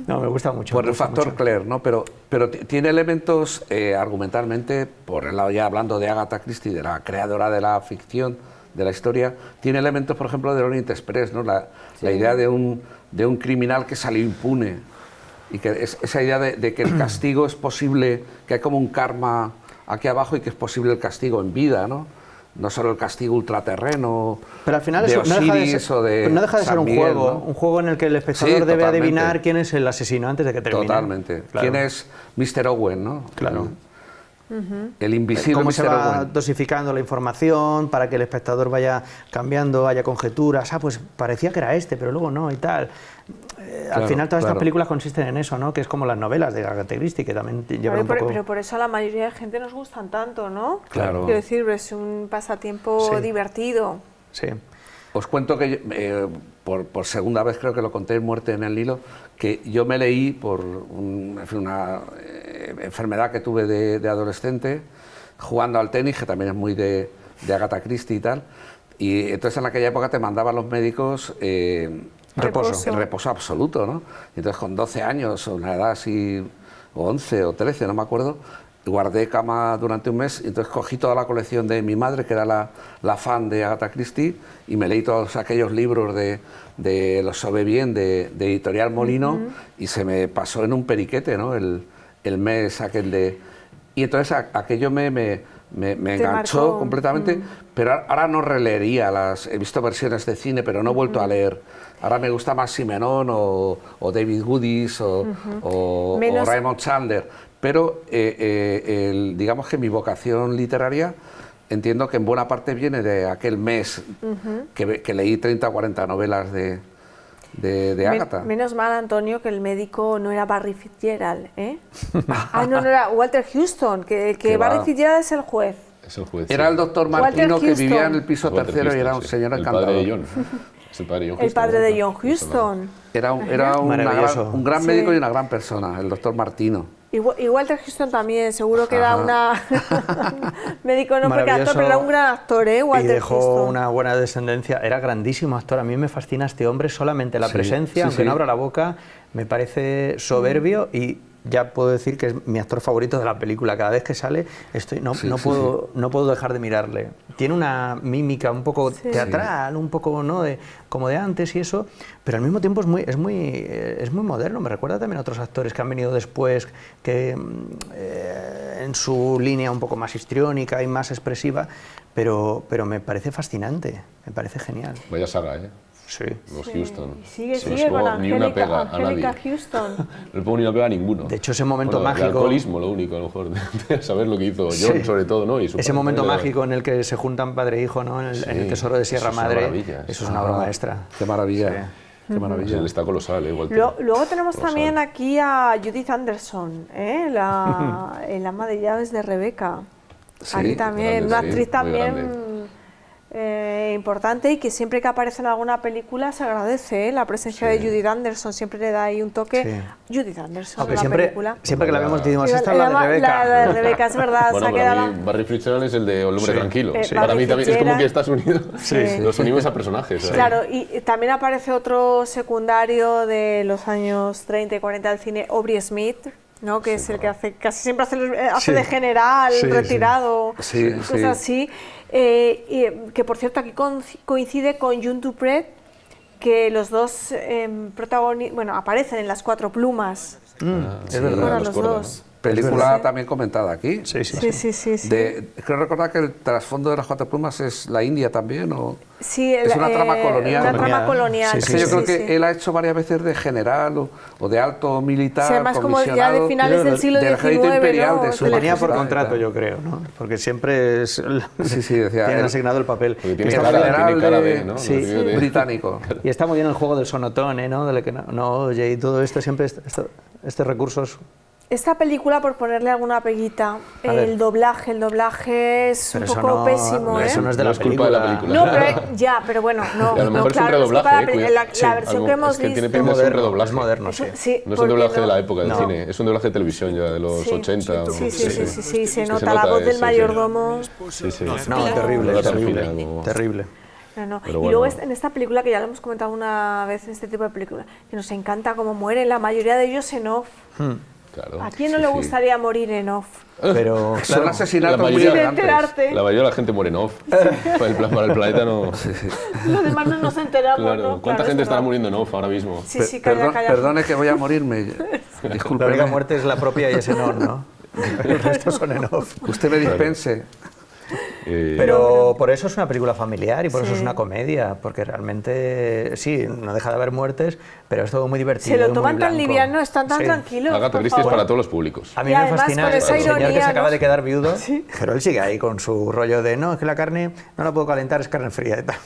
No, me gusta mucho. Por me el gusta factor mucho. Claire, ¿no? Pero tiene elementos argumentalmente, por el lado ya hablando de Agatha Christie, de la creadora de la ficción, de la historia, tiene elementos, por ejemplo, del Orient Express, ¿no? La idea de un criminal que salió impune y que esa idea de que el castigo es posible, que hay como un karma aquí abajo y que es posible el castigo en vida, ¿no? No solo el castigo ultraterreno Pero al final de eso no deja de Osiris ser, o de no deja de ser San un Miguel, juego, ¿no? un juego en el que el espectador Sí, debe totalmente. adivinar quién es el asesino antes de que termine. Totalmente. Claro. ¿Quién es Mr. Owen, no? Claro. El invisible Cómo Mr. se va Owen. dosificando la información para que el espectador vaya cambiando, haya conjeturas. Ah, pues parecía que era este, pero luego no y tal. Al Claro, final todas estas claro. películas consisten en eso, ¿no? Que es como las novelas de Agatha Christie, que también llevan un poco... Pero por eso a la mayoría de gente nos gustan tanto, ¿no? Claro. Quiero decir, es un pasatiempo Sí. divertido. sí. Os cuento que por segunda vez, creo que lo conté en Muerte en el Nilo, que yo me leí por una enfermedad que tuve de adolescente, jugando al tenis, que también es muy de Agatha Christie y tal, y entonces en aquella época te mandaban los médicos Reposo. el reposo absoluto, ¿no? Y entonces con 12 años, o una edad así, o 11 o 13, no me acuerdo, guardé cama durante un mes, y entonces cogí toda la colección de mi madre, que era la fan de Agatha Christie, y me leí todos aquellos libros de los Sobevien, de Editorial Molino, y se me pasó en un periquete, ¿no? El mes aquel de... Y entonces aquello me enganchó marcó. completamente, pero ahora no releería he visto versiones de cine, pero no he vuelto a leer. Ahora me gusta más Simenon o David Goodies o Raymond Chandler, pero digamos que mi vocación literaria entiendo que en buena parte viene de aquel mes que leí 30 o 40 novelas de Agatha. Menos mal, Antonio, que el médico no era Barry Fitzgerald, ¿eh? No era Walter Houston, que Barry Fitzgerald es el juez. Es el juez. Era el doctor Martino, que Houston. vivía en el piso Walter tercero y era un Houston, sí. señor El encantador. padre de John. Es el padre de John El Houston, padre de ¿verdad? John Houston. Era Maravilloso. un gran Sí. médico y una gran persona, el doctor Martino. Y Walter Houston también, seguro que era una médico, no porque actor, Maravilloso. pero era un gran actor, ¿eh? Y Walter dejó Houston. una buena descendencia. Era grandísimo actor. A mí me fascina este hombre, solamente la Sí, presencia, sí, aunque sí. no abra la boca, me parece soberbio y ya puedo decir que es mi actor favorito de la película. Cada vez que sale no puedo dejar de mirarle. Tiene una mímica un poco teatral, un poco, ¿no?, como de antes y eso, pero al mismo tiempo es muy moderno. Me recuerda también a otros actores que han venido después, que en su línea un poco más histriónica y más expresiva, pero me parece fascinante, me parece genial. Vaya saga, ¿eh? Sí. Los Houston. Sigue Se los con pongo ni una pega Angélica a nadie. Houston. No le pongo ni una pega a ninguno. De hecho, ese momento Bueno, mágico... El alcoholismo, lo único, a lo mejor, de saber lo que hizo John, Sí. sobre todo, ¿no? Y su Ese padre, momento ¿no? mágico en el que se juntan padre e hijo, ¿no?, en el Tesoro de Sierra eso es una Madre, maravilla. eso es una obra maestra. Qué maravilla. Sí. Qué maravilla. Él está colosal, Walter. Luego tenemos Colosal. también aquí a Judith Anderson, el ama de llaves de Rebeca. Sí, Aquí también, grande, una sí, actriz muy también grande. importante, y que siempre que aparece en alguna película se agradece, la presencia de Judith Anderson, siempre le da ahí un toque. Judith Anderson Aunque en la siempre, película. siempre que la vemos decimos, Sí, esta es la de Rebeca. La de Rebeca, es verdad. Bueno, se ha para quedado mí Barry Fitzgerald es el de El hombre Sí. tranquilo. Sí. Para Barry mí también es como Fitzgerald. que estás unido. Sí. Los unimos a personajes. ¿sabes? Claro, y también aparece otro secundario de los años 30 y 40 del cine, Aubrey Smith, ¿no?, que es el que casi siempre hace de general, Sí, sí. retirado, Sí, cosas sí. así. Que por cierto aquí coincide con June Dupret, que los dos aparecen en Las Cuatro Plumas. Es verdad. Ahora los los Corda, dos. Película también comentada aquí. Sí, sí. Sí. Creo recordar que el trasfondo de Las Cuatro Plumas es la India también, ¿o? Sí, Es una trama colonial. Una trama colonial. Sí, Es sí, que yo creo sí, que sí. él ha hecho varias veces de general o de alto militar, Sí, además como ya de comisionado, finales del siglo del ejército XIX, imperial ¿no? de su Del Tenía por majestad. contrato, yo creo, ¿no? Porque siempre es Sí, sí, decía, tienen él- asignado el papel. Porque tiene Está cara, general tiene cara de- de, ¿no? sí, Tiene de- británico. Y está muy bien el juego del sonotone, ¿no? De que no oye y todo esto, siempre este recursos. Esta película, por ponerle alguna peguita, A ver. el doblaje es Pero un eso poco no- pésimo, ¿eh? eso no es de No la es culpa de la película. No, pero bueno, no, Y a lo no, mejor es un claro, es culpa de redoblaje, la peli- la, cuidado. la versión Algo- que hemos es que tiene visto. pinta de ser un redoblaje. Es moderno, sí. Sí, No es un porque doblaje no. de la época del No. cine, es un doblaje de televisión ya de los Sí. 80. o- Sí, se Se nota la voz del sí, sí. mayordomo. Sí, sí. No, terrible, No, terrible, no. terrible. No. Pero Y bueno. luego en esta película, que ya lo hemos comentado una vez en este tipo de películas, que nos encanta cómo mueren la mayoría de ellos en off. Claro, ¿A quién no sí, le sí. gustaría morir en off? Pero Son claro, asesinatos La muy mayoría- Sin elegantes. enterarte. La mayoría de la gente muere en off. Para el planeta no. Los demás no nos enteramos, Claro. ¿no? ¿Cuánta Claro, gente es estará verdad. muriendo en off ahora mismo? Sí, sí, calla. Perdone que voy a morirme. la Discúlpeme. única muerte es la propia y es en on, ¿no? El resto son en off. Usted me dispense. Pero por eso es una película familiar y por eso Sí. es una comedia, porque realmente sí, no deja de haber muertes, pero es todo muy divertido. Se lo muy toman tan blanco. liviano, están tan Sí. tranquilos. Agatha por Christie es favor. para todos los públicos. A mí Y me además fascina con el esa señor que ironía, se acaba ¿no? de quedar viudo, pero él sigue ahí con su rollo de no, es que la carne no la puedo calentar, es carne fría y tal.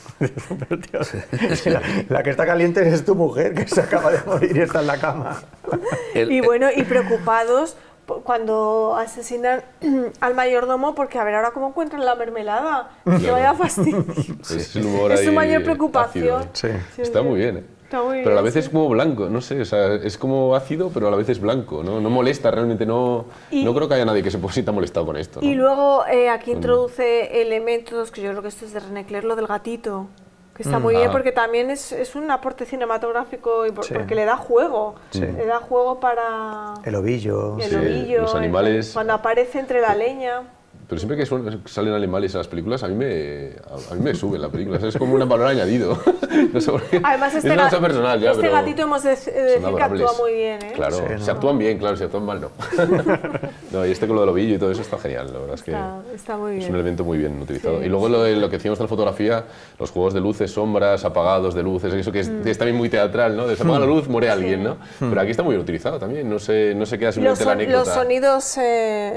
Pero, tío, si la que está caliente es tu mujer, que se acaba de morir y está en la cama. Y bueno, y preocupados cuando asesinan al mayordomo, porque a ver ahora cómo encuentran la mermelada, que vaya fastidio. Es el humor Es su ahí mayor preocupación. ácido, ¿eh? Sí. Está muy bien, ¿eh? Está muy Pero a la bien, vez es como blanco, no sé, o sea, es como ácido, pero a la vez es blanco, ¿no? No molesta realmente, no creo que haya nadie que se sienta molestado con esto, ¿no? Y luego aquí introduce elementos, que yo creo que esto es de René Clair, lo del gatito, que está muy bien, porque también es un aporte cinematográfico y Sí. porque le da juego, le da juego para El ovillo. el Sí, ovillo, los animales. cuando aparece entre la leña. Pero siempre que salen animales en las películas, a mí me sube la película, o sea, es como un valor añadido. No sé por qué. Además, es una cosa personal ya, este pero gatito hemos de decir que adorables. actúa muy bien, ¿eh? Claro, Sí, se ¿no? actúan bien, claro, si actúan mal no. No, y este con lo del ovillo y todo eso está genial, la verdad es que Está muy es bien. un elemento muy bien utilizado. Sí, Y luego lo que decíamos de la fotografía, los juegos de luces, sombras, apagados de luces, eso que es también muy teatral, ¿no? De se apaga la luz, muere alguien, ¿no? Pero aquí está muy bien utilizado también, no se queda simplemente la anécdota. Los sonidos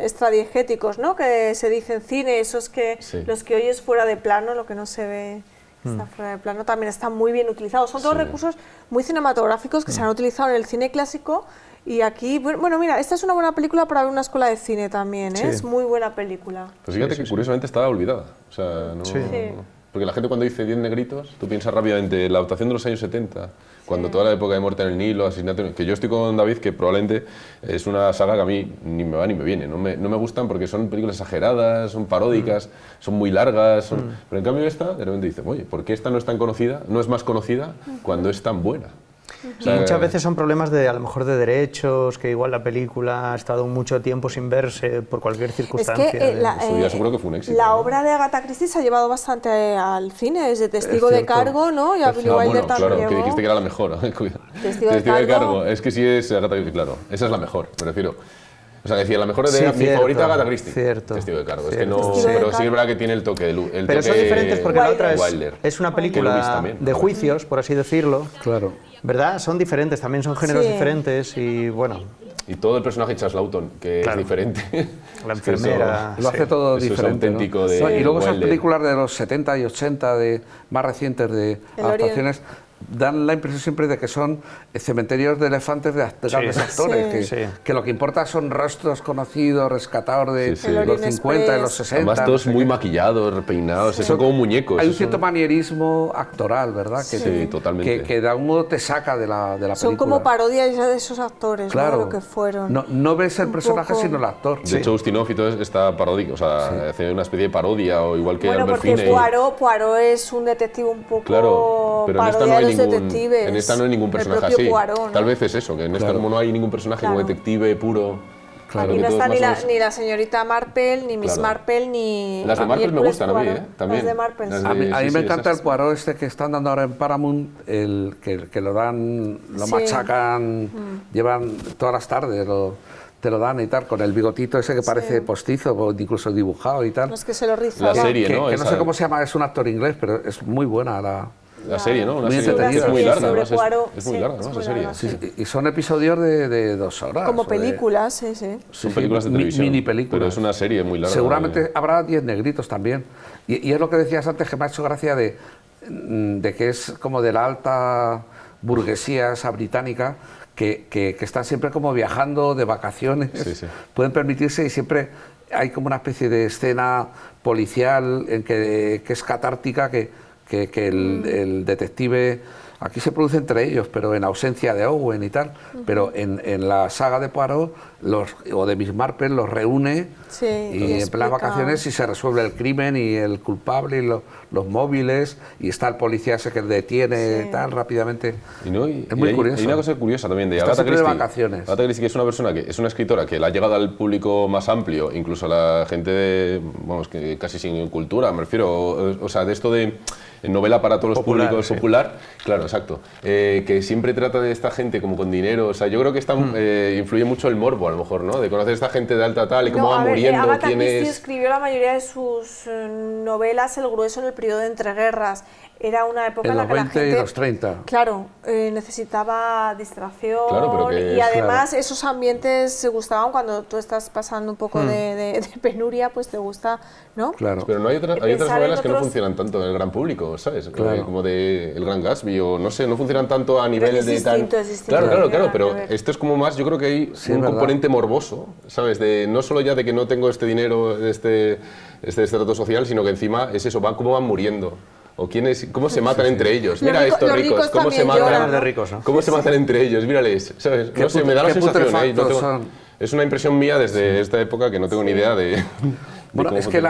extradiegéticos, ¿no? Que se dice en cine, esos que Sí. los que oyes fuera de plano, lo que no se ve está fuera de plano, también están muy bien utilizados. Son todos recursos muy cinematográficos que se han utilizado en el cine clásico y aquí, bueno, mira, esta es una buena película para ver una escuela de cine también, ¿eh? Sí. Es muy buena película. Pues fíjate que curiosamente estaba olvidada. O sea, no, Sí. Sí. Porque la gente cuando dice 10 negritos, tú piensas rápidamente en la adaptación de los años 70, cuando toda la época de Muerte en el Nilo, Asesinato, que yo estoy con David, que probablemente es una saga que a mí ni me va ni me viene. No me gustan porque son películas exageradas, son paródicas, son muy largas. Pero en cambio esta, de repente dice, oye, ¿por qué esta no es tan conocida, no es más conocida cuando es tan buena? O sea, Muchas veces son problemas a lo mejor de derechos, que igual la película ha estado mucho tiempo sin verse por cualquier Es circunstancia. que Eso ya seguro que fue un éxito, la ¿no? obra de Agatha Christie se ha llevado bastante al cine, desde Testigo de cierto. Cargo, ¿no? Y a Billy Wilder bueno, también claro, que llevó. dijiste que era la mejor. Cuidado. Testigo de Cargo. Es que sí es Agatha Christie, claro. Esa es la mejor, me refiero. O sea, decía, la mejor de Sí, mi cierto, favorita Agatha Christie. cierto, Testigo de Cargo. Es que cierto. no, Testigo de pero sí Cargo. es verdad que tiene el toque de luz. Pero son diferentes porque la otra Wilder. es una Que Lewis película también, de ¿no? juicios, por así decirlo. Claro. ¿Verdad? Son diferentes, también son géneros Sí. diferentes y bueno, Y todo el personaje de Charles Lawton, que Claro. es diferente. la Es que eso- enfermera. Lo hace todo eso es diferente. ¿no? auténtico de Y luego esas Wilder. películas de los 70 y 80, más recientes de El adaptaciones, dan la impresión siempre de que son cementerios de elefantes de grandes actores, Sí. que lo que importa son rostros conocidos, rescatados de Sí, sí. El los Orient 50, de los Express. 60. Además, todos no sé muy qué. maquillados, repeinados, son como muñecos. Hay un son- cierto manierismo actoral, ¿verdad? Que, Sí, totalmente. que de algún modo te saca de la película. Son como parodias ya de esos actores, Claro. ¿no? Lo que fueron. No ves el Un personaje, poco. sino el actor. De hecho, Ustinov y todo está paródico, o sea, hace una especie de parodia, o igual que Bueno, Albert porque Finney. Poirot es un detective un poco Claro, pero en esta, no parodia hay de los ningún, detectives. en esta no hay ningún El personaje propio así. Poirot, ¿no? Tal vez es eso, que en esta Claro. como no hay ningún personaje como Claro. detective puro. Aquí que no todos está más o menos- ni la señorita Marple, ni Miss Claro. Marple, ni. Las de ni Marple me Hércules gustan a mí, Poirot. ¿eh? También. Las de Marple, Las sí. de- A mí sí, me sí, encanta esas- el Poirot este que están dando ahora en Paramount, que lo dan, lo Sí. machacan, llevan todas las tardes, te lo dan y tal, con el bigotito ese que parece postizo, o incluso dibujado y tal. No es que se lo riza. La serie, ¿no? Que no Esa- sé cómo se llama, es un actor inglés, pero es muy buena La serie, ¿no? Una Muy serie entretenida. es muy larga, Sobre ¿no? Poirot, Es muy sí, larga, es ¿no? muy Esa serie. larga, sí. y son episodios de 2 horas. Como o de- películas, sí, sí. Son películas de televisión. Mini películas. Pero es una serie muy larga. Seguramente habrá 10 negritos también. Y es lo que decías antes, que me ha hecho gracia de que es como de la alta burguesía esa británica, que están siempre como viajando de vacaciones, Sí, sí. pueden permitirse y siempre hay como una especie de escena policial que es catártica, que el detective, aquí se produce entre ellos, pero en ausencia de Owen y tal, pero en la saga de Poirot o de Miss Marple los reúne Sí, y en explica. las vacaciones y se resuelve el crimen y el culpable y los móviles y está el policía ese que detiene Sí. tal rápidamente. Y es muy curioso. Hay una cosa curiosa también de Está Agatha siempre de Christie. vacaciones. Agatha Christie, que es una persona que es una escritora que le ha llegado al público más amplio, incluso a la gente vamos, que casi sin cultura, me refiero, o sea, de esto de novela para todos los Popular, públicos, sí. popular, claro, exacto, que siempre trata de esta gente como con dinero, o sea, yo creo que influye mucho el morbo, a lo mejor, ¿no? De conocer a esta gente de alta tal y cómo No, va a ver, muriendo, Agatha quién Christie es... escribió la mayoría de sus novelas, el grueso, en el periodo de entreguerras. Era una época En en la los que la 20 gente... y los 30. Claro, necesitaba distracción Claro, pero que y es- además esos ambientes se gustaban cuando tú estás pasando un poco de penuria, pues te gusta, ¿no? Claro. Pero no hay, hay otras Pensar en novelas que no otros- funcionan tanto en el gran público, ¿sabes? Claro. Como de El Gran Gatsby o no sé, no funcionan tanto a nivel es de tal. distinto, es distinto, Claro, no tiene claro, nada pero que ver. esto es como más, yo creo que hay Sí, un es verdad. componente sumamente morboso, ¿sabes? De, no solo ya de que no tengo este dinero, este estrato social, sino que encima es eso, cómo van muriendo. O cómo se matan entre ellos. Mira estos ricos, cómo se matan. De ricos, ¿no? ¿Cómo se matan entre ellos? Mírales, ¿sabes? No sé, me da la sensación. Es una impresión mía desde esta época que no tengo ni idea de. Bueno, es que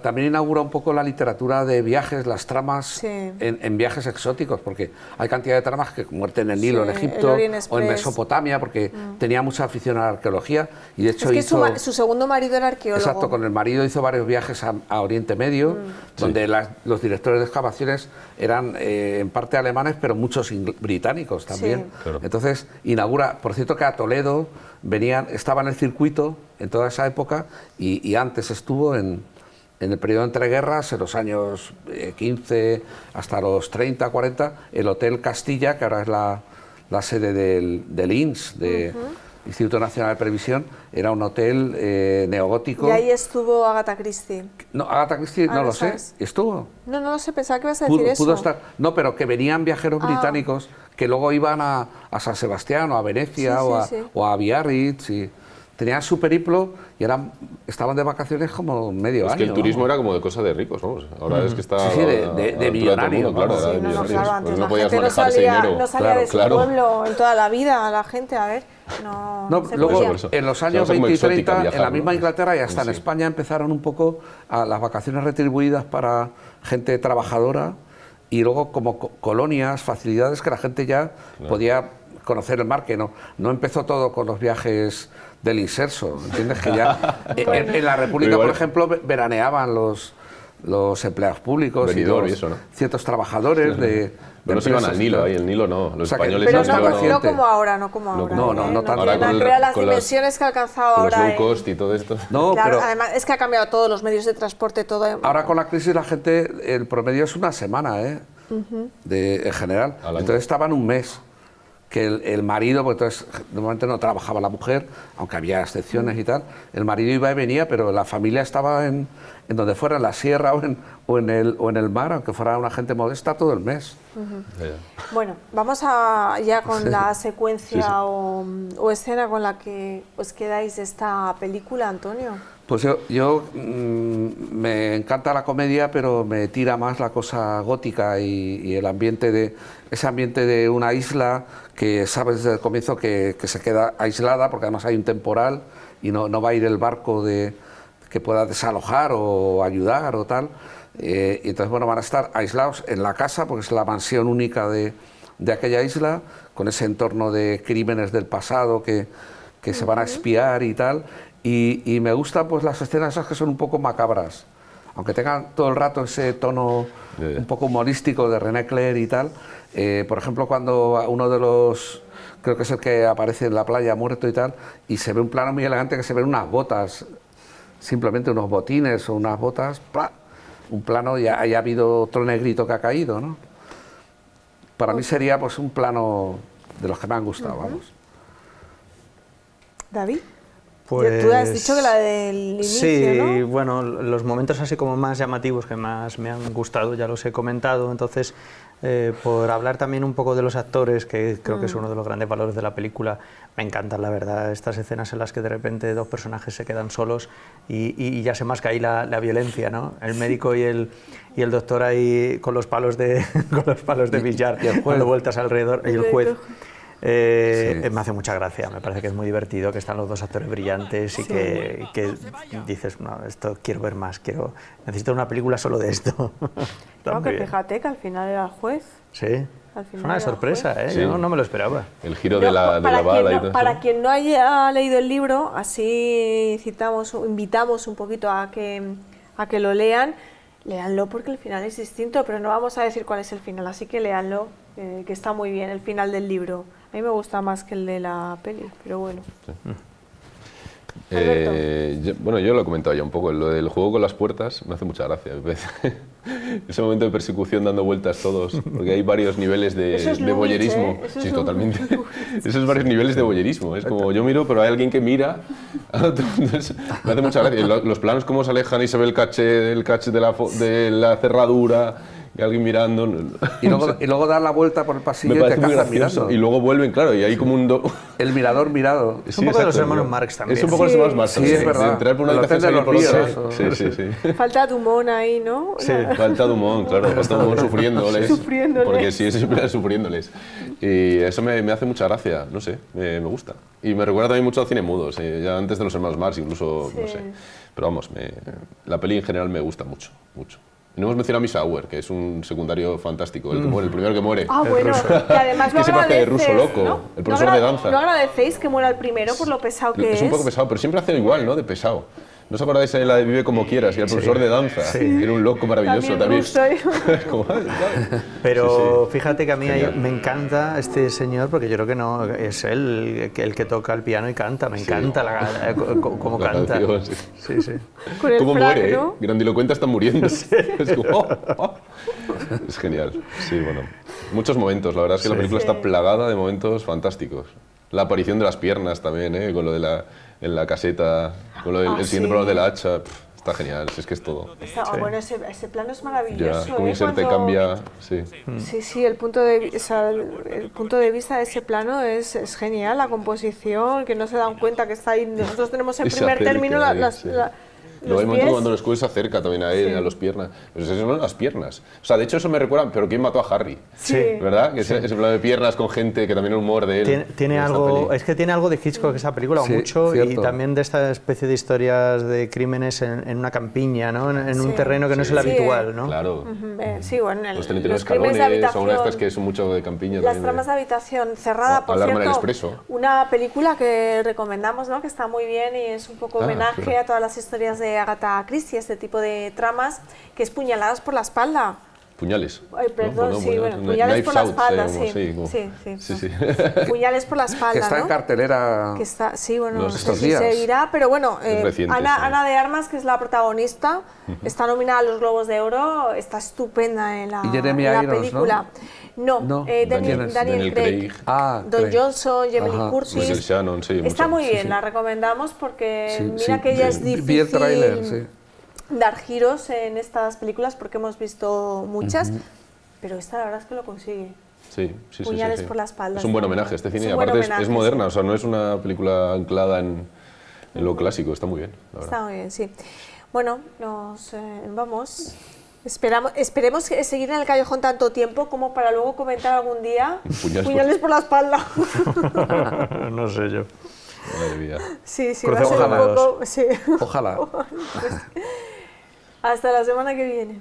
también inaugura un poco la literatura de viajes, las tramas en viajes exóticos, porque hay cantidad de tramas que muerte en el Nilo, en Egipto o en Mesopotamia, porque tenía mucha afición a la arqueología y de hecho es que su segundo marido era arqueólogo. Exacto, con el marido hizo varios viajes a Oriente Medio, donde los directores de excavaciones eran en parte alemanes, pero muchos británicos también. Sí. Claro. Entonces inaugura, por cierto que a Toledo estaba en el circuito en toda esa época y antes estuvo en el periodo entre guerras, en los años 15 hasta los 30, 40, el Hotel Castilla, que ahora es la sede del INS, Instituto Nacional de Previsión, era un hotel neogótico. Y ahí estuvo Agatha Christie. No, Agatha Christie no lo sé, ¿estuvo? No lo sé, pensaba que ibas a decir eso. Pudo estar, no, pero que venían viajeros británicos que luego iban a San Sebastián o a Venecia o a Biarritz y tenían su periplo y estaban de vacaciones como medio año. Es que el turismo era como de cosa de ricos, vamos. Ahora es que está de millonarios. Claro, Sí, de millonarios. Claro, antes Pues la no podías gente manejar ese dinero. no salía de su pueblo en toda la vida, la gente, a ver, luego, podía. en los años Se hace como 20 y exótica 30, viajar, en la misma ¿no? Inglaterra y hasta en España empezaron un poco a las vacaciones retribuidas para gente trabajadora y luego como colonias, facilidades que la gente ya podía conocer el mar, que no empezó todo con los viajes del inserso, ¿entiendes? Que ya en la República, por ejemplo, veraneaban los empleados públicos Benidorm y y eso, ¿no? ciertos trabajadores de Pero no se iban empresas al Nilo, ahí el Nilo no, los españoles Pero no como ahora, no como ahora. No tanto. Tiene nada que ver a las dimensiones que ha alcanzado con ahora. los low cost y todo esto. No, Claro, pero además es que ha cambiado todos los medios de transporte, todo. ahora con la crisis la gente, el promedio es una semana, en general. Al año. Entonces estaban un mes. Que el marido, porque entonces normalmente no trabajaba la mujer, aunque había excepciones y tal, el marido iba y venía, pero la familia estaba en donde fuera, en la sierra o en el mar, aunque fuera una gente modesta, todo el mes. Bueno, vamos ya con la secuencia o escena con la que os quedáis de esta película, Antonio. Pues yo me encanta la comedia, pero me tira más la cosa gótica y el ambiente ese ambiente de una isla que sabes desde el comienzo que se queda aislada, porque además hay un temporal y no va a ir el barco que pueda desalojar o ayudar o tal. Y entonces, bueno, van a estar aislados en la casa, porque es la mansión única de aquella isla, con ese entorno de crímenes del pasado que se van a espiar y tal. Y me gustan pues las escenas esas que son un poco macabras, aunque tengan todo el rato ese tono un poco humorístico de René Clair y tal. Por ejemplo, cuando uno de los, creo que es el que aparece en la playa muerto y tal, y se ve un plano muy elegante que se ven unas botas, simplemente unos botines o unas botas, ¡plá! Un plano y haya habido otro negrito que ha caído, ¿no? Para mí sería pues un plano de los que me han gustado, vamos. David. Pues, tú has dicho que la del inicio, sí, ¿no? bueno, los momentos así como más llamativos que más me han gustado ya los he comentado, entonces por hablar también un poco de los actores, que creo que es uno de los grandes valores de la película, me encantan la verdad estas escenas en las que de repente dos personajes se quedan solos y ya se masca ahí la violencia, ¿no? El médico y el doctor ahí con los palos de billar y el juez. dando vueltas alrededor, y el juez. Me hace mucha gracia, me parece que es muy divertido, que están los dos actores brillantes y que dices, no, esto quiero ver más, necesito una película solo de esto. Claro, que fíjate que al final era el juez. Sí, Al es final una era sorpresa, juez. Sí. Yo no me lo esperaba. El giro de la bala y todo Para eso. quien no haya leído el libro, así invitamos un poquito a que lo lean. Léanlo porque el final es distinto, pero no vamos a decir cuál es el final, así que léanlo, que está muy bien el final del libro. A mí me gusta más que el de la peli, pero bueno. Yo lo he comentado ya un poco, lo del juego con las puertas me hace mucha gracia. Ese momento de persecución dando vueltas todos, porque hay varios niveles de voyerismo. Sí, totalmente. Esos varios niveles de voyerismo. Es como yo miro, pero hay alguien que mira. Entonces, me hace mucha gracia. Los planos cómo se alejan y se ve el caché de la cerradura. y alguien mirando. Y luego dar la vuelta por el pasillo Me y te parece muy cazan gracioso. mirando. Y luego vuelven, claro, y hay como un... El mirador mirado. Es un poco de los exacto, hermanos ¿no? Marx también. Es un poco de los hermanos Marx. Sí, es verdad. De entrar por una El habitación, hotel de salir por los otra. ríos, Sí. Falta Dumont ahí, ¿no? Sí. Falta Dumont, claro, falta Dumont sufriéndoles. Sufriéndoles. Porque sí, siempre sufriéndoles. Y eso me hace mucha gracia, no sé, me gusta. Y me recuerda también mucho al cine mudo, ya antes de los hermanos Marx, incluso, no Sí. sé. Pero vamos, la peli en general me gusta mucho, mucho. Y no hemos mencionado a Miss Sauer, que es un secundario fantástico, el que muere, el primero que muere. Ah, bueno, que además lo Que siempre hace de agradeces, ruso loco, ¿no? el profesor de danza. ¿No agradecéis que muera el primero por lo pesado que Es un poco pesado, pero siempre hace igual, ¿no? De pesado. ¿No os acordáis de la de Vive como quieras? Y el profesor de danza, que era un loco maravilloso también. ruso, ¿eh? Es como, ay, claro. Pero Sí. fíjate que a mí Genial. me encanta este señor, porque yo creo que no es él el que toca el piano y canta. Me encanta cómo La canta. canción, sí. Sí, sí. Con el ¿Cómo frac, muere? ¿no? Grandilocuente están muriendo. Es como, Es genial. Sí, bueno. Muchos momentos. La verdad es que la película está plagada de momentos fantásticos. La aparición de las piernas también, con lo de en la caseta, con lo del el siguiente sí. plano de la hacha. Está genial, si es que es todo. Bueno, ese plano es Ya, maravilloso. como inserte Cuando- cambia. Sí. Sí, el punto el punto de vista de ese plano es genial, la composición, que no se dan cuenta que está ahí. Nosotros tenemos en Y se primer acerca término ahí, los sí. Luego hay pies. momentos cuando el escudo se acerca también a él, Sí. a las piernas. Pero eso no son las piernas. O sea, de hecho eso me recuerda, pero ¿quién mató a Harry? Sí. ¿Verdad? Que ese plano de piernas con gente, que también el humor de él. Tiene en esta algo, peli. es que tiene algo de Hitchcock esa película, o Sí, mucho, y cierto. también de esta especie de historias de crímenes en una campiña, ¿no? En un Sí. terreno que no es el Sí. habitual, ¿no? Claro. Sí, bueno, Los 39 los crímenes de escalones, o una de estas habitación. que son mucho de campiña. Las también, tramas de habitación cerrada, por Alarma en el cierto, Expreso. una película que recomendamos, ¿no? Que está muy bien y es un poco Ah, homenaje claro. a todas las historias de Agatha Christie, este tipo de tramas, que es Puñaladas por la espalda. Puñales. Ay, perdón, ¿no? sí, bueno, Knives puñales por la Out, espalda, como, sí. como- Sí. Puñales por la espalda, Que está ¿no? en cartelera. Que está, sí, bueno, no sé estos si días. seguirá, pero bueno, Es reciente, sí. Ana de Armas, que es la protagonista, está nominada a los Globos de Oro, está estupenda en la, Y Jeremy en la Irons, ¿no? película. No, No, Daniel Daniel Craig, Craig. Ah, Don Craig. Johnson, Jamie Lee Ajá. Curtis. Michael Shannon, sí. Está mucho. muy Sí, bien, sí. la recomendamos porque Sí, mira sí, que ya sí. es Vi el difícil tráiler, sí. dar giros en estas películas porque hemos visto muchas, pero esta la verdad es que lo consigue. Sí. Puñales por la espalda. Es un buen homenaje este cine. Es Y un buen aparte homenaje, es moderna, sí. o sea, no es una película anclada en lo clásico. Está muy bien, la verdad. Está muy bien, sí. Bueno, nos vamos. Esperemos que seguir en el callejón tanto tiempo como para luego comentar algún día Puñales por la espalda. No sé yo. Madre mía. Sí, va a Crucemos ser un la poco... Sí. Ojalá. Hasta la semana que viene.